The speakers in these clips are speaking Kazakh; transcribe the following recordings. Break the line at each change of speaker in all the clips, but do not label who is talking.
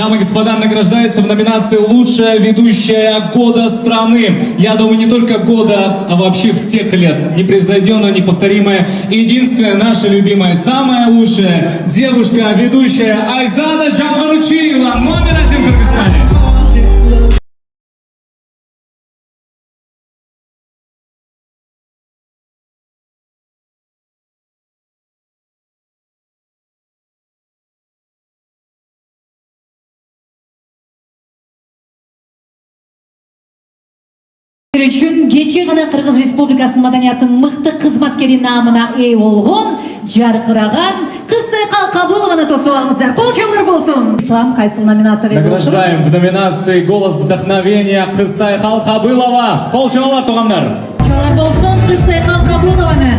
дамы и господа, награждается в номинации «Лучшая ведущая года страны». Я думаю, не только года, а вообще всех лет. Непревзойденная, неповторимая, единственная наша любимая, самая лучшая девушка, ведущая Айзада Жамгырчиева, номер 1 в Кыргызстане.
Үчүн кече гана Кыргыз Республикасынын маданиятынын мыкты кызматкери наамына ээ болгон жаркыраган кыз Сайкал Кабылованы тосуп алыңыздар. Кол чоңдор болсун. Ислам кайсыл номинацияга
Награждаем в номинации «Голос вдохновения» кыз Сайкал Кабылова. Кол чоңолор тугандар.
Чоңдор болсун, кыз Сайкал Кабылованы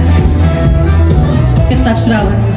тапшырабыз.